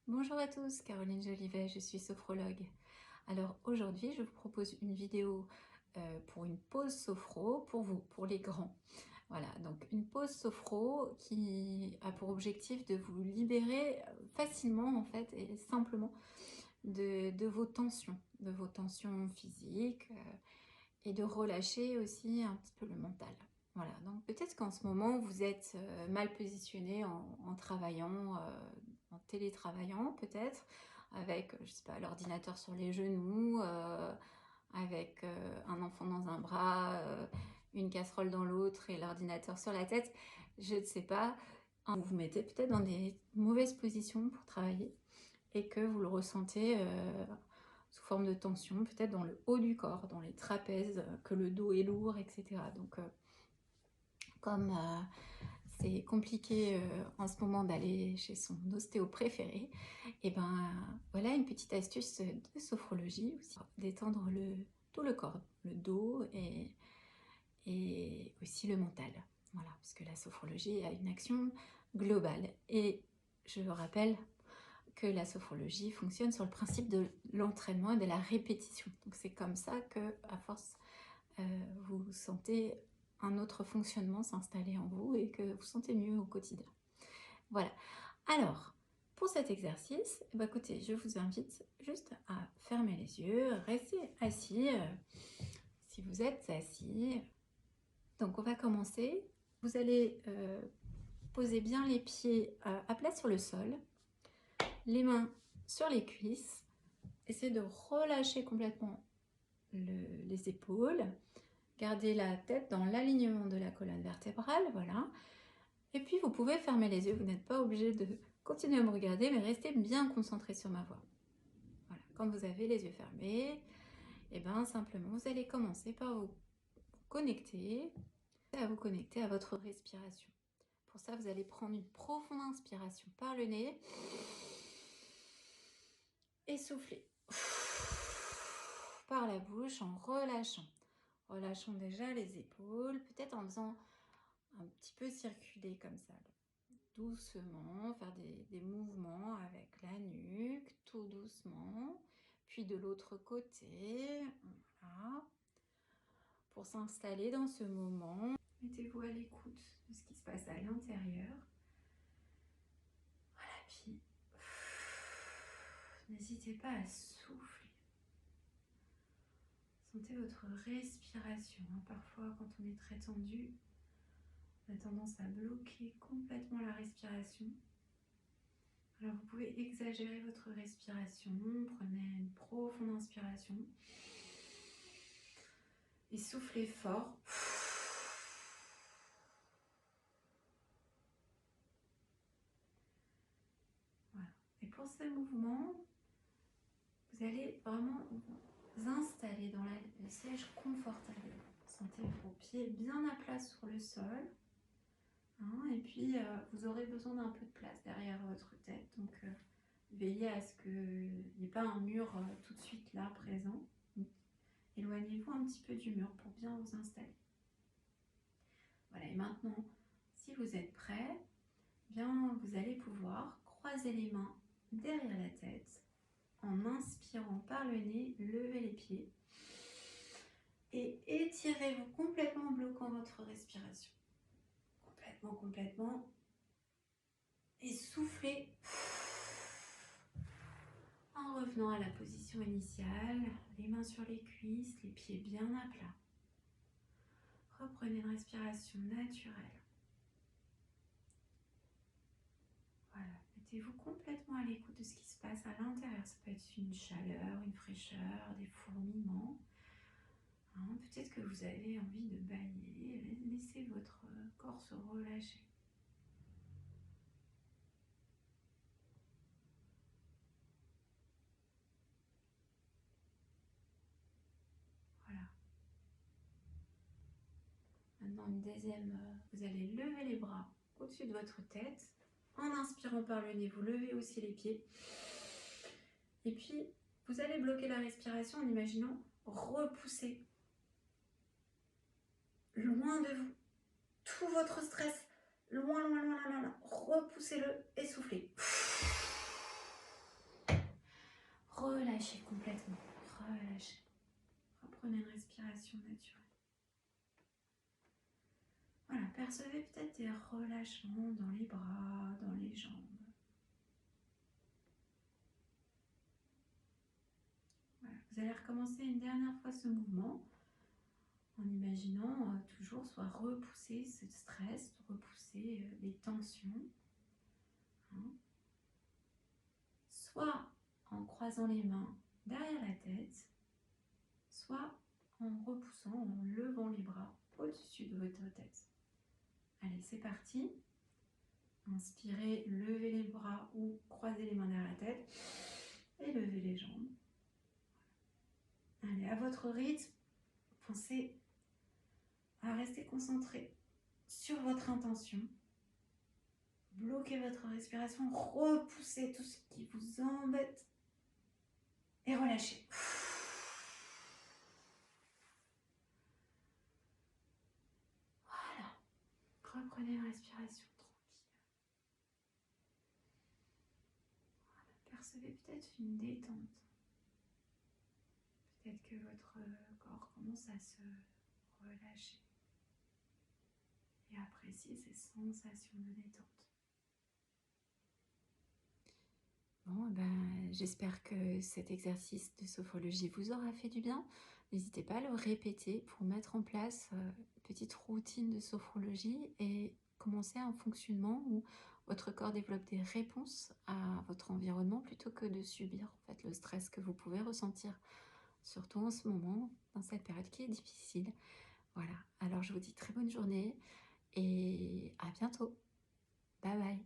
Bonjour à tous, Caroline Jolivet, je suis sophrologue. Alors aujourd'hui, je vous propose une vidéo pour une pause sophro pour vous, pour les grands. Voilà, donc une pause sophro qui a pour objectif de vous libérer facilement en fait et simplement de vos tensions physiques et de relâcher aussi un petit peu le mental. Voilà, donc peut-être qu'en ce moment vous êtes mal positionné en travaillant, en télétravaillant peut-être, avec, je sais pas, l'ordinateur sur les genoux, avec un enfant dans un bras, une casserole dans l'autre et l'ordinateur sur la tête, je ne sais pas. Vous vous mettez peut-être dans des mauvaises positions pour travailler et que vous le ressentez sous forme de tension, peut-être dans le haut du corps, dans les trapèzes, que le dos est lourd, etc. Donc, comme c'est compliqué en ce moment d'aller chez son ostéo préféré, et ben voilà une petite astuce de sophrologie aussi, détendre tout le corps, le dos et aussi le mental. Voilà, parce que la sophrologie a une action globale. Et je le rappelle, que la sophrologie fonctionne sur le principe de l'entraînement et de la répétition. Donc c'est comme ça que, à force, vous sentez un autre fonctionnement s'installer en vous et que vous sentez mieux au quotidien. Voilà. Alors, pour cet exercice, eh bien, écoutez, je vous invite juste à fermer les yeux, rester assis, si vous êtes assis. Donc on va commencer. Vous allez poser bien les pieds à plat sur le sol, les mains sur les cuisses. Essayez de relâcher complètement les épaules. Gardez la tête dans l'alignement de la colonne vertébrale, voilà. Et puis vous pouvez fermer les yeux, vous n'êtes pas obligé de continuer à me regarder, mais restez bien concentré sur ma voix. Voilà. Quand vous avez les yeux fermés, et bien simplement vous allez commencer par vous connecter, à votre respiration. Pour ça, vous allez prendre une profonde inspiration par le nez et souffler par la bouche en relâchant. Relâchons déjà les épaules, peut-être en faisant un petit peu circuler comme ça, doucement, faire des mouvements avec la nuque, tout doucement, puis de l'autre côté, voilà. Pour s'installer dans ce moment, mettez-vous à l'écoute de ce qui se passe à l'intérieur. Voilà, puis n'hésitez pas à souffler. Sentez votre respiration. Parfois, quand on est très tendu, on a tendance à bloquer complètement la respiration. Alors, vous pouvez exagérer votre respiration. Prenez une profonde inspiration. Et soufflez fort. Voilà. Et pour ce mouvement, vous allez vraiment vous installer dans le siège confortable. Sentez vos pieds bien à plat sur le sol. Et puis, vous aurez besoin d'un peu de place derrière votre tête. Donc, veillez à ce qu'il n'y ait pas un mur tout de suite là, présent. Éloignez-vous un petit peu du mur pour bien vous installer. Voilà, et maintenant, si vous êtes prêt, bien, vous allez pouvoir croiser les mains derrière la tête. En inspirant par le nez, levez les pieds. Et étirez-vous complètement en bloquant votre respiration. Complètement. Et soufflez en revenant à la position initiale, les mains sur les cuisses, les pieds bien à plat. Reprenez une respiration naturelle. Voilà, mettez-vous complètement à l'écoute de ce qui se passe à l'intérieur. Ça peut être une chaleur, une fraîcheur, des fourmillements. Peut-être que vous avez envie de bailler. Laissez votre corps se relâcher. Voilà. Maintenant, une deuxième, vous allez lever les bras au-dessus de votre tête. En inspirant par le nez, vous levez aussi les pieds. Et puis, vous allez bloquer la respiration en imaginant repousser loin de vous tout votre stress. Loin. Repoussez-le et soufflez. relâchez complètement. Relâchez. Reprenez une respiration naturelle. Voilà, percevez peut-être des relâchements dans les bras, dans les jambes. Voilà. Vous allez recommencer une dernière fois ce mouvement en imaginant toujours soit repousser ce stress, repousser les tensions. Hein. Soit en croisant les mains derrière la tête, soit en repoussant, en levant les bras au-dessus de votre tête. Allez, c'est parti. Inspirez, levez les bras ou croisez les mains derrière la tête et levez les jambes. Allez, à votre rythme, pensez à rester concentré sur votre intention. Bloquez votre respiration, repoussez tout ce qui vous embête et relâchez. Voilà. Reprenez une respiration tranquille. Voilà. Percevez peut-être une détente. Peut-être que votre corps commence à se relâcher. Et appréciez ces sensations de détente. Bon, j'espère que cet exercice de sophrologie vous aura fait du bien. N'hésitez pas à le répéter pour mettre en place une petite routine de sophrologie et commencer un fonctionnement où votre corps développe des réponses à votre environnement plutôt que de subir en fait, le stress que vous pouvez ressentir, surtout en ce moment, dans cette période qui est difficile. Voilà, alors je vous dis très bonne journée et à bientôt. Bye bye.